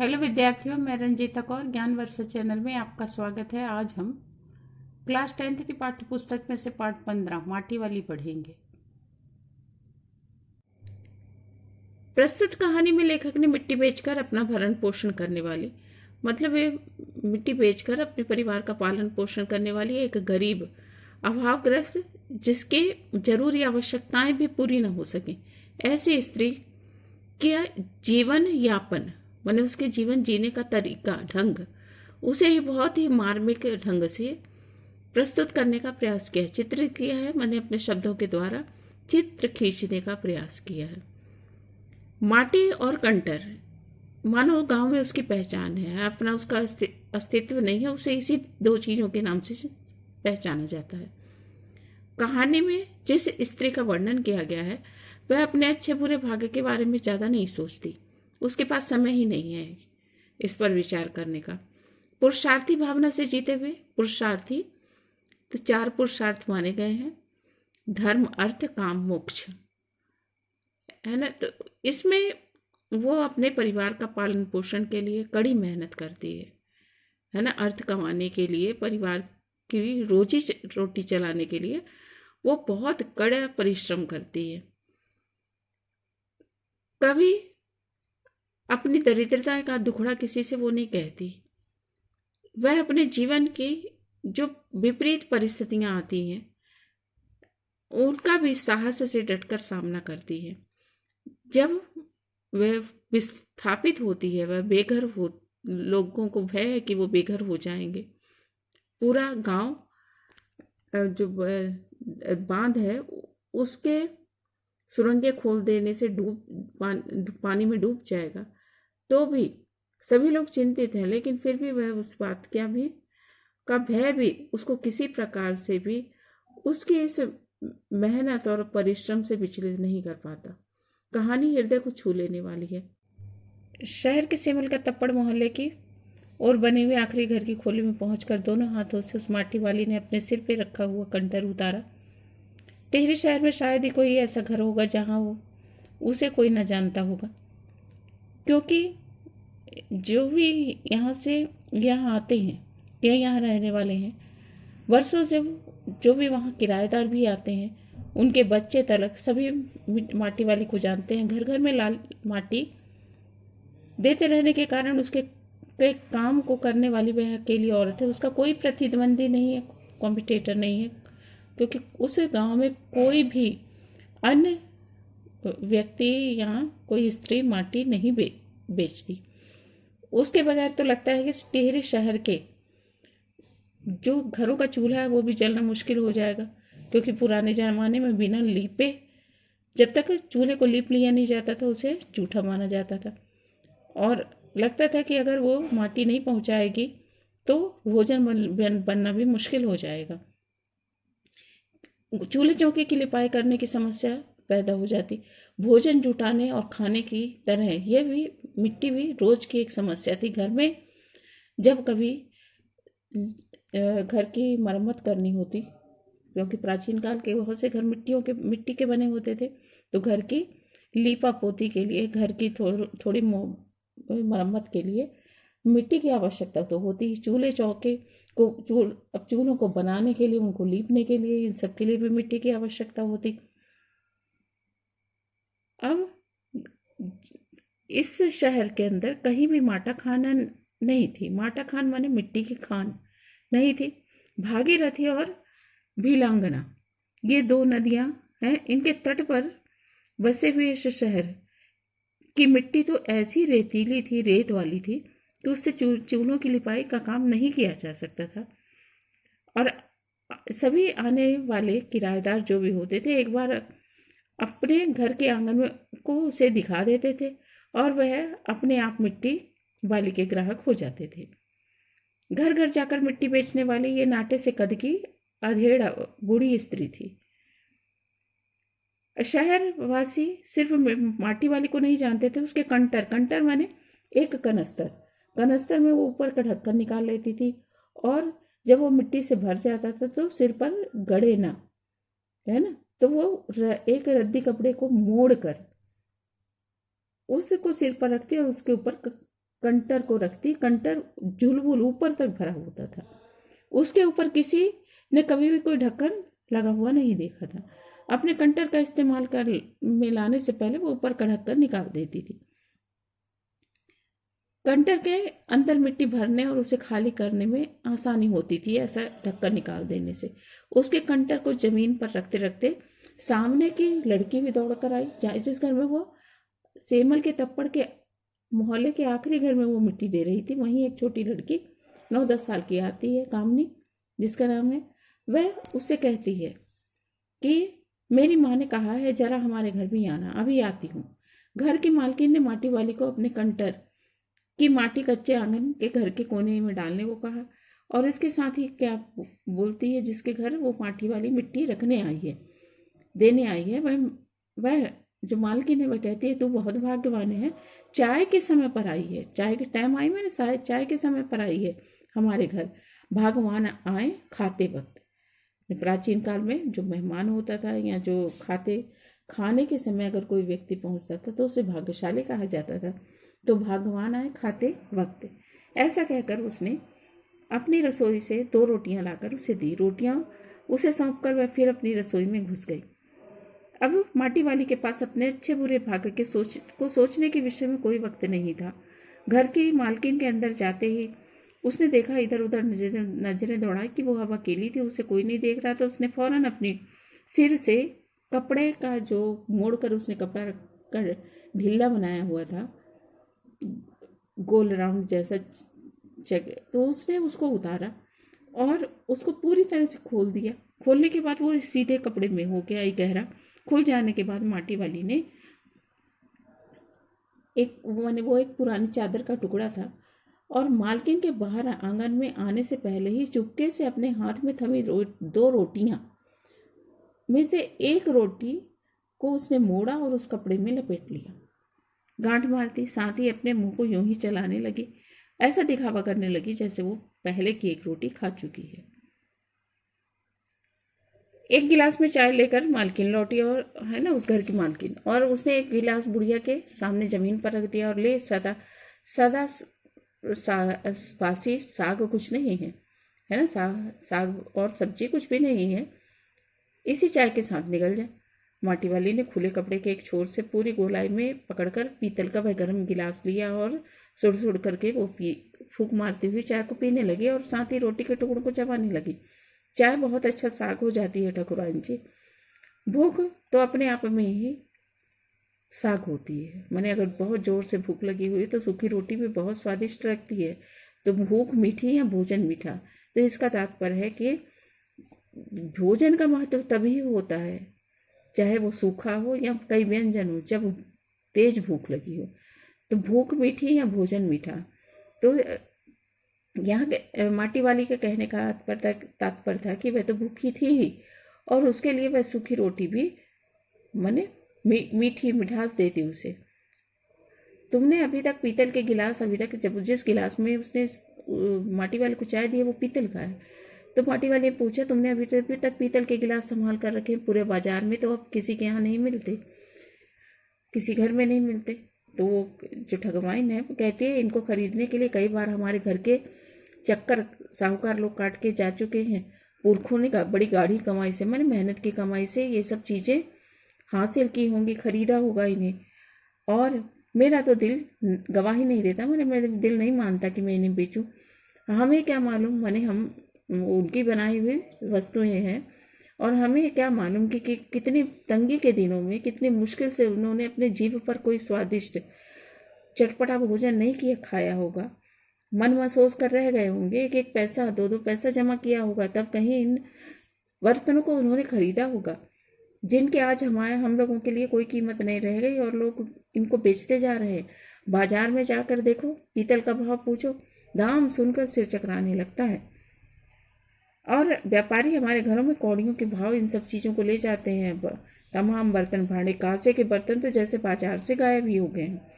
Hello विद्यार्थियों, मैं रंजीता कौर ज्ञान वर्षा चैनल में आपका स्वागत है। आज हम क्लास 10th की पाठ्य पुस्तक में से पाठ 15 माटी वाली पढ़ेंगे। प्रस्तुत कहानी में लेखक ने मिट्टी बेचकर अपना भरण पोषण करने वाली वे मिट्टी बेचकर अपने परिवार का पालन पोषण करने वाली एक गरीब अभावग्रस्त जिसके जरूरी आवश्यकताएं भी पूरी न हो सके ऐसी स्त्री के जीवन यापन उसके जीवन जीने का तरीका ढंग उसे ही बहुत ही मार्मिक ढंग से प्रस्तुत करने का प्रयास किया है, चित्रित किया है। अपने शब्दों के द्वारा चित्र खींचने का प्रयास किया है। माटी और कंटर मानो गांव में उसकी पहचान है, अपना उसका अस्तित्व नहीं है, उसे इसी दो चीजों के नाम से पहचाना जाता है। कहानी में जिस स्त्री का वर्णन किया गया है वह अपने अच्छे बुरे भाग्य के बारे में ज्यादा नहीं सोचती, उसके पास समय ही नहीं है इस पर विचार करने का। पुरुषार्थी भावना से जीते हुए पुरुषार्थी तो 4 पुरुषार्थ माने गए हैं, धर्म अर्थ काम मोक्ष, है ना। तो इसमें वो अपने परिवार का पालन पोषण के लिए कड़ी मेहनत करती है ना। अर्थ कमाने के लिए, परिवार की रोजी रोटी चलाने के लिए वो बहुत कड़ा परिश्रम करती है। कभी अपनी दरिद्रता का दुखड़ा किसी से वो नहीं कहती। वह अपने जीवन की जो विपरीत परिस्थितियां आती हैं उनका भी साहस से डटकर सामना करती है। जब वह विस्थापित होती है, वह बेघर हो, लोगों को भय है कि वो बेघर हो जाएंगे। पूरा गांव जो बांध है उसके सुरंगें खोल देने से पानी में डूब जाएगा, तो भी सभी लोग चिंतित हैं, लेकिन फिर भी वह उस बात का भय भी उसको किसी प्रकार से भी उसकी इस मेहनत और परिश्रम से विचलित नहीं कर पाता। कहानी हृदय को छू लेने वाली है। शहर के सिमल का तप्पड़ मोहल्ले की और बने हुए आखिरी घर की खोली में पहुंचकर दोनों हाथों से उस माटी वाली ने अपने सिर पे रखा हुआ कंटर उतारा। टिहरी शहर में शायद ही कोई ऐसा घर होगा जहां उसे कोई न जानता होगा, क्योंकि जो भी यहाँ आते हैं या यहाँ रहने वाले हैं, वर्षों से जो भी वहाँ किराएदार भी आते हैं, उनके बच्चे तलक सभी माटी वाली को जानते हैं। घर घर में लाल माटी देते रहने के कारण उसके काम को करने वाली वह अकेली औरत है। उसका कोई प्रतिद्वंदी नहीं है, कॉम्पिटिटर नहीं है, क्योंकि उस गांव में कोई भी अन्य व्यक्ति यहाँ कोई स्त्री माटी नहीं बेचती। उसके बगैर तो लगता है कि टिहरी शहर के जो घरों का चूल्हा है वो भी जलना मुश्किल हो जाएगा, क्योंकि पुराने जमाने में बिना लीपे जब तक चूल्हे को लीप लिया नहीं जाता था उसे जूठा माना जाता था, और लगता था कि अगर वो माटी नहीं पहुंचाएगी तो भोजन बनना भी मुश्किल हो जाएगा। चूल्हे चौके की लिपाई करने की समस्या पैदा हो जाती। भोजन जुटाने और खाने की तरह यह भी मिट्टी भी रोज की एक समस्या थी। घर में जब कभी घर की मरम्मत करनी होती, क्योंकि प्राचीन काल के बहुत से घर मिट्टी के बने होते थे, तो घर की लीपा पोती के लिए, घर की थोड़ी मरम्मत के लिए मिट्टी की आवश्यकता तो होती। चूल्हे चौके को अब चूल्हों को बनाने के लिए, उनको लीपने के लिए, इन सब के लिए भी मिट्टी की आवश्यकता होती। अब इस शहर के अंदर कहीं भी माटा खाना नहीं थी। माटा खान माने मिट्टी की खान नहीं थी। भागीरथी और भीलांगना ये 2 नदियां हैं, इनके तट पर बसे हुए इस शहर की मिट्टी तो ऐसी रेतीली थी, रेत वाली थी, तो उससे चूल्हों की लिपाई का काम नहीं किया जा सकता था। और सभी आने वाले किराएदार जो भी होते थे, एक बार अपने घर के आंगन में को उसे दिखा देते थे और वह अपने आप मिट्टी वाली के ग्राहक हो जाते थे। घर घर जाकर मिट्टी बेचने वाली ये नाटे से कद की अधेड़ बूढ़ी स्त्री थी। शहर वासी सिर्फ माटी वाली को नहीं जानते थे, उसके कंटर माने एक कनस्तर में वो ऊपर का ढक्कन निकाल लेती थी, और जब वो मिट्टी से भर जाता था तो सिर पर गड़े ना, है ना, तो वो एक रद्दी कपड़े को मोड़ कर उसको सिर पर रखती और उसके ऊपर कंटर को रखती। कंटर झुलबुल ऊपर तक भरा होता था, उसके ऊपर किसी ने कभी भी कोई ढक्कन लगा हुआ नहीं देखा था। अपने कंटर का इस्तेमाल कर में लाने से पहले वो ऊपर का ढक्कन निकाल देती थी। कंटर के अंदर मिट्टी भरने और उसे खाली करने में आसानी होती थी ऐसा ढक्कन निकाल देने से। उसके कंटर को जमीन पर रखते रखते सामने की लड़की भी दौड़ कर आई, जिस घर में वो सेमल के तप्पड़ के मोहल्ले के आखिरी घर में वो मिट्टी दे रही थी, वहीं एक छोटी लड़की 9-10 साल की आती है, कामनी जिसका नाम है। वह उससे कहती है कि मेरी माँ ने कहा है जरा हमारे घर भी आना, अभी आती हूँ। घर की मालकिन ने माटी वाली को अपने कंटर की माटी कच्चे आंगन के घर के कोने में डालने को कहा, और इसके साथ ही क्या बोलती है, जिसके घर वो माटी वाली मिट्टी रखने आई है, देने आई है, वह जो मालकिन है वह कहती है तू बहुत भाग्यवान है, चाय के समय पर आई है। चाय के टाइम आई, मैंने शायद चाय के समय पर आई है हमारे घर। भगवान आए खाते वक्त। प्राचीन काल में जो मेहमान होता था या जो खाने के समय अगर कोई व्यक्ति पहुंचता था तो उसे भाग्यशाली कहा जाता था। तो भगवान आए खाते वक्त, ऐसा कहकर उसने अपनी रसोई से 2 रोटियां लाकर उसे दी। रोटियां उसे सौंपकर वह फिर अपनी रसोई में घुस गई। अब माटी वाली के पास अपने अच्छे बुरे भाग्य के सोचने के विषय में कोई वक्त नहीं था। घर की मालकिन के अंदर जाते ही उसने देखा, इधर उधर नजरें दौड़ाई कि वो अब अकेली थी, उसे कोई नहीं देख रहा था। उसने फौरन अपने सिर से कपड़े का जो मोड़ कर उसने कपड़ा रखकर ढीला बनाया हुआ था, गोल राउंड जैसा जगह, तो उसने उसको उतारा और उसको पूरी तरह से खोल दिया। खोलने के बाद वो सीधे कपड़े में हो गया ही गहरा। खुल जाने के बाद माटी वाली ने वो एक पुरानी चादर का टुकड़ा था और मालकिन के बाहर आंगन में आने से पहले ही चुपके से अपने हाथ में थमी 2 रोटियां में से एक रोटी को उसने मोड़ा और उस कपड़े में लपेट लिया। गांठ मारती, साथ ही अपने मुंह को यूं ही चलाने लगी, ऐसा दिखावा करने लगी जैसे वो पहले की एक रोटी खा चुकी है। एक गिलास में चाय लेकर मालकिन लौटी, और है ना उस घर की मालकिन, और उसने एक गिलास बुढ़िया के सामने जमीन पर रख दिया और ले सदा सदा बासी साग कुछ नहीं है ना, साग और सब्जी कुछ भी नहीं है, इसी चाय के साथ निकल जाए। माटी वाली ने खुले कपड़े के एक छोर से पूरी गोलाई में पकड़कर पीतल का वह गर्म गिलास लिया और सुड़ सुड़ करके वो फूंक मारती हुई चाय को पीने लगी और साथ ही रोटी के टुकड़ों को चबाने लगी। चाय बहुत अच्छा साग हो जाती है ठकुराइन जी। भूख तो अपने आप में ही साग होती है। मैंने अगर बहुत जोर से भूख लगी हुई तो सूखी रोटी भी बहुत स्वादिष्ट लगती है। तो भूख मीठी या भोजन मीठा, तो इसका तात्पर्य है कि भोजन का महत्व तभी होता है, चाहे वो सूखा हो या कई व्यंजन हो, जब तेज भूख लगी हो। तो भूख मीठी या भोजन मीठा, तो यहाँ माटी वाली के कहने का तात्पर्य था कि वह तो भूखी थी ही, और उसके लिए वह सूखी रोटी भी माने मीठी मिठास देती उसे। तुमने अभी तक पीतल के गिलास, अभी तक जब जिस गिलास में उसने माटी वाले को चाय दी है वो पीतल का है। तो माटी वाले ने पूछा, तुमने अभी तक पीतल के गिलास संभाल कर रखे पूरे बाजार में, तो अब किसी के यहाँ नहीं मिलते, किसी घर में नहीं मिलते। तो वो जो ठगवाइन है वो कहती है, इनको खरीदने के लिए कई बार हमारे घर के चक्कर साहूकार लोग काट के जा चुके हैं। पुरखों ने बड़ी गाढ़ी कमाई से, मैंने मेहनत की कमाई से ये सब चीज़ें हासिल की होंगी, खरीदा होगा इन्हें, और मेरा तो दिल गवाही नहीं देता, मेरा दिल नहीं मानता कि मैं इन्हें बेचूं। हमें क्या मालूम, माने हम उनकी बनाई हुई वस्तुएं हैं, और हमें क्या मालूम कि कितनी तंगी के दिनों में कितनी मुश्किल से उन्होंने अपने जीभ पर कोई स्वादिष्ट चटपटा भोजन नहीं किया खाया होगा। मन महसूस कर रह गए होंगे, एक एक पैसा 2-2 पैसा जमा किया होगा, तब कहीं इन बर्तनों को उन्होंने खरीदा होगा, जिनके आज हम लोगों के लिए कोई कीमत नहीं रह गई, और लोग इनको बेचते जा रहे हैं। बाजार में जाकर देखो, पीतल का भाव पूछो, दाम सुनकर सिर चकराने लगता है। और व्यापारी हमारे घरों में कौड़ियों के भाव इन सब चीज़ों को ले जाते हैं। तमाम बर्तन भांडे, कांसे के बर्तन तो जैसे बाजार से गायब ही हो गए हैं।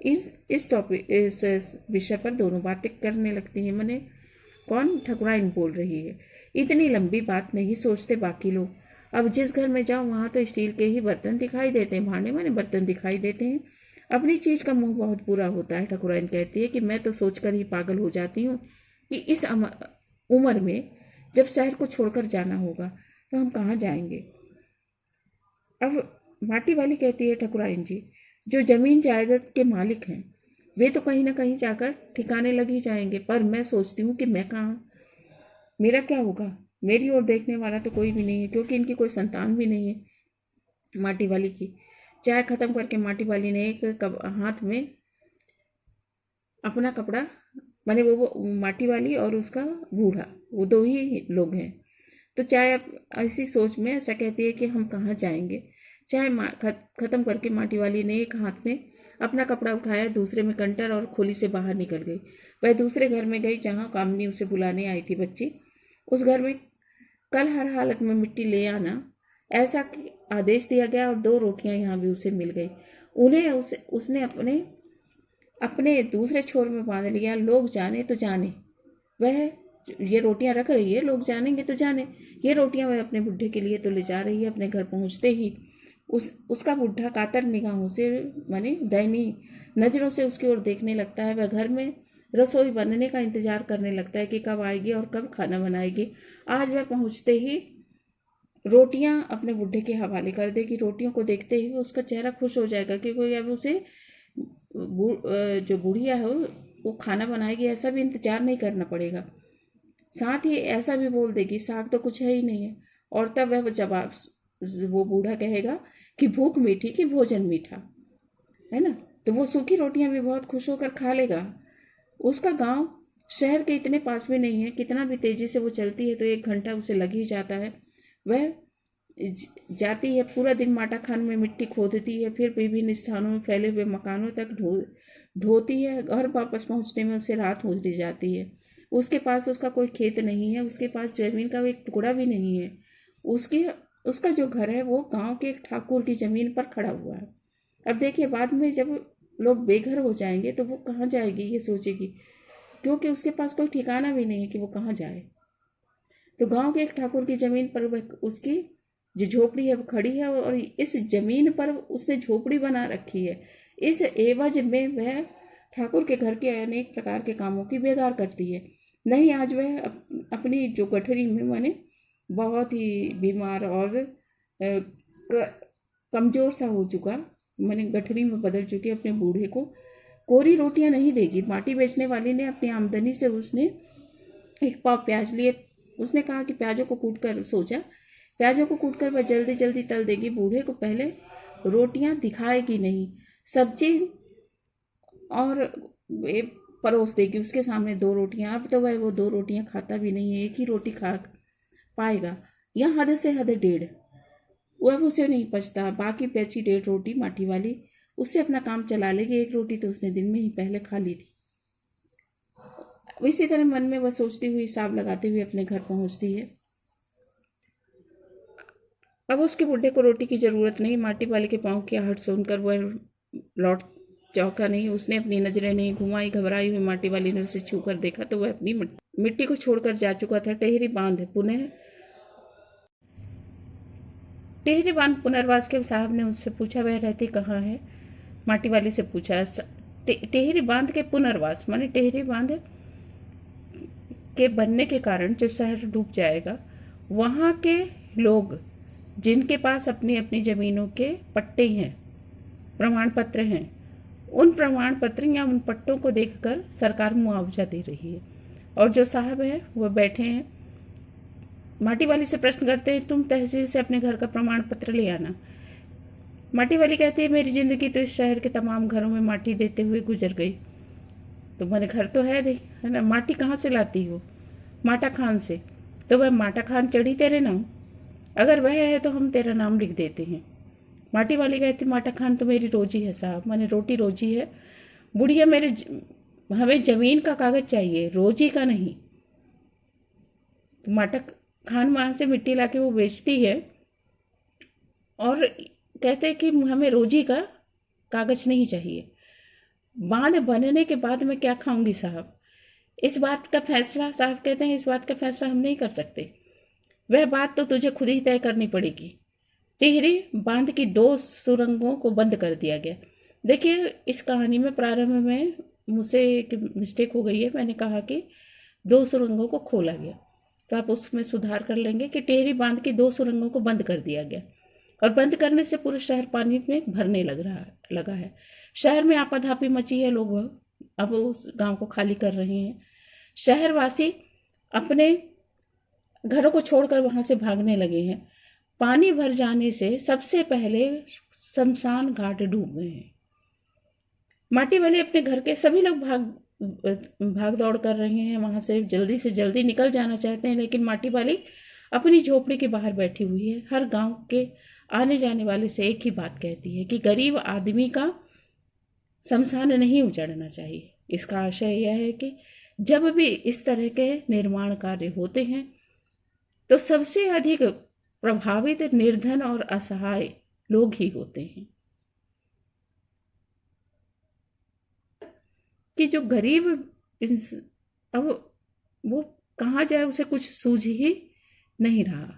इस विषय पर दोनों बातें करने लगती हैं। मैंने कौन ठकुराइन बोल रही है, इतनी लंबी बात नहीं सोचते बाकी लोग। अब जिस घर में जाओ वहाँ तो स्टील के ही बर्तन दिखाई देते हैं, भांडे माने बर्तन दिखाई देते हैं। अपनी चीज का मुंह बहुत बुरा होता है। ठाकुराइन कहती है कि मैं तो सोचकर ही पागल हो जाती हूँ कि इस उम्र में जब शहर को छोड़कर जाना होगा तो हम कहाँ जाएंगे। अब माटी वाली कहती है, ठाकुराइन जी, जो जमीन जायदाद के मालिक हैं वे तो कहीं ना कहीं जाकर ठिकाने लग ही जाएंगे, पर मैं सोचती हूँ कि मैं कहाँ, मेरा क्या होगा। मेरी ओर देखने वाला तो कोई भी नहीं है, क्योंकि इनकी कोई संतान भी नहीं है। माटी वाली की चाय खत्म करके माटी वाली ने एक हाथ में अपना कपड़ा, माने वो माटी वाली और उसका बूढ़ा, वो दो ही लोग हैं। तो चाय ऐसी सोच में ऐसा कहती है कि हम कहाँ जाएंगे। चाय खत्म करके माटी वाली ने एक हाथ में अपना कपड़ा उठाया, दूसरे में कंटर, और खोली से बाहर निकल गई। वह दूसरे घर में गई जहाँ कामनी उसे बुलाने आई थी बच्ची। उस घर में कल हर हालत में मिट्टी ले आना ऐसा आदेश दिया गया, और 2 रोटियां यहाँ भी उसे मिल गई। उन्हें उसने अपने अपने दूसरे छोर में बांध लिया। लोग जाने तो जाने, वह ये रोटियां रख रही है, लोग जानेंगे तो जाने। ये रोटियां वह अपने बुढ़े के लिए तो ले जा रही है। अपने घर पहुंचते ही उसका बुढ़ा कातर निगाहों से, माने दयनीय नजरों से उसकी ओर देखने लगता है। वह घर में रसोई बनने का इंतजार करने लगता है कि कब आएगी और कब खाना बनाएगी। आज वह पहुंचते ही रोटियां अपने बुढ़े के हवाले कर देगी। रोटियों को देखते ही उसका चेहरा खुश हो जाएगा कि कोई अब उसे जो बुढ़िया है वो खाना बनाएगी, ऐसा भी इंतजार नहीं करना पड़ेगा। साथ ही ऐसा भी बोल देगी, साग तो कुछ है ही नहीं है। और तब वह जवाब, वो बूढ़ा कहेगा कि भूख मीठी कि भोजन मीठा, है ना। तो वो सूखी रोटियां भी बहुत खुश होकर खा लेगा। उसका गांव शहर के इतने पास में नहीं है, कितना भी तेजी से वो चलती है तो 1 घंटा उसे लग ही जाता है। वह जाती है, पूरा दिन माटा खान में मिट्टी खोदती है, फिर विभिन्न स्थानों में फैले हुए मकानों तक ढोती है। घर वापस पहुंचने में उसे रात हो जाती है। उसके पास उसका कोई खेत नहीं है, उसके पास जमीन का एक टुकड़ा भी नहीं है। उसका जो घर है वो गांव के एक ठाकुर की जमीन पर खड़ा हुआ है। अब देखिए, बाद में जब लोग बेघर हो जाएंगे तो वो कहाँ जाएगी ये सोचेगी, क्योंकि उसके पास कोई ठिकाना भी नहीं है कि वो कहाँ जाए। तो गांव के एक ठाकुर की जमीन पर वह उसकी जो झोपड़ी है वो खड़ी है, और इस जमीन पर उसने झोपड़ी बना रखी है। इस एवज में वह ठाकुर के घर के अनेक प्रकार के कामों की बेगार करती है। नहीं, आज वह अपनी जो गठरी में, माने बहुत ही बीमार और कमजोर सा हो चुका, माने गठरी में बदल चुके अपने बूढ़े को कोरी रोटियां नहीं देगी। माटी बेचने वाली ने अपनी आमदनी से उसने 1 पाव प्याज लिए। उसने कहा कि प्याजों को कूटकर वह जल्दी जल्दी तल देगी। बूढ़े को पहले रोटियां दिखाएगी नहीं, सब्जी और परोस देगी उसके सामने 2 रोटियां। अब तो वह वो 2 रोटियां खाता भी नहीं है, 1 ही रोटी खा पाएगा, या हद से हद 1.5। वह उसे नहीं पचता। बाकी बची 1.5 रोटी माटी वाली उससे अपना काम चला लेगी। 1 रोटी तो उसने दिन में ही पहले खा ली थी। इसी तरह मन में वह सोचती हुई, हिसाब लगाते हुए अपने घर पहुंचती है। अब उसके बुढ़े को रोटी की जरूरत नहीं। माटी वाले के पाँव की आहट सुनकर वह लौट चौंका नहीं। उसने अपनी नजरें नहीं घुमाई। घबराई हुई माटी वाली ने उसे छू कर देखा तो वह अपनी मिट्टी को छोड़कर जा चुका था। टेहरी बांध पुनर्वास के साहब ने उससे पूछा, वह रहती कहाँ है। माटी वाली से पूछा, टेहरी बांध के पुनर्वास, माने टेहरी बांध के बनने के कारण जो शहर डूब जाएगा, वहां के लोग जिनके पास अपनी अपनी जमीनों के पट्टे हैं, प्रमाण पत्र हैं, उन प्रमाण पत्र या उन पट्टों को देखकर सरकार मुआवजा दे रही है। और जो साहब हैं वह बैठे हैं। माटी वाली से प्रश्न करते हैं, तुम तहसील से अपने घर का प्रमाण पत्र ले आना। माटी वाली कहती है, मेरी जिंदगी तो इस शहर के तमाम घरों में माटी देते हुए गुजर गई। तुम्हारे घर तो है नहीं, है ना। माटी कहाँ से लाती हो? माटा खान से। तो वह माटा खान चढ़ी तेरे नाम? अगर वह है तो हम तेरा नाम लिख देते हैं। माटी वाली कहती, माटा खान तो मेरी रोजी है साहब, माने रोटी रोजी है। बुढ़िया, हमें जमीन का कागज चाहिए, रोजी का नहीं। तो माटा खान वहां से मिट्टी लाके वो बेचती है और कहते हैं कि हमें रोजी का कागज नहीं चाहिए। बांध बनने के बाद मैं क्या खाऊंगी साहब? इस बात का फैसला, साहब कहते हैं, इस बात का फैसला हम नहीं कर सकते। वह बात तो तुझे खुद ही तय करनी पड़ेगी। टिहरी बांध की 2 सुरंगों को बंद कर दिया गया। देखिए, इस कहानी में प्रारंभ में मुझसे एक मिस्टेक हो गई है। मैंने कहा कि 2 सुरंगों को खोला गया, तो आप उसमें सुधार कर लेंगे कि टिहरी बांध की 2 सुरंगों को बंद कर दिया गया और बंद करने से पूरा शहर पानी में भरने लगा है। शहर में आपाधापी मची है, लोग अब उस गांव को खाली कर रहे हैं। शहरवासी अपने घरों को छोड़कर वहां से भागने लगे हैं। पानी भर जाने से सबसे पहले शमशान घाट डूब गए हैं। माटी वाले अपने घर के सभी लोग भाग दौड़ कर रहे हैं, वहां से जल्दी निकल जाना चाहते हैं, लेकिन माटी वाली अपनी झोपड़ी के बाहर बैठी हुई है। हर गांव के आने जाने वाले से एक ही बात कहती है कि गरीब आदमी का शमशान नहीं उजड़ना चाहिए। इसका आशय यह है कि जब भी इस तरह के निर्माण कार्य होते हैं तो सबसे अधिक प्रभावित निर्धन और असहाय लोग ही होते हैं, कि जो गरीब अब वो कहाँ जाए, उसे कुछ सूझ ही नहीं रहा।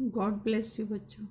गॉड ब्लेस यू बच्चों।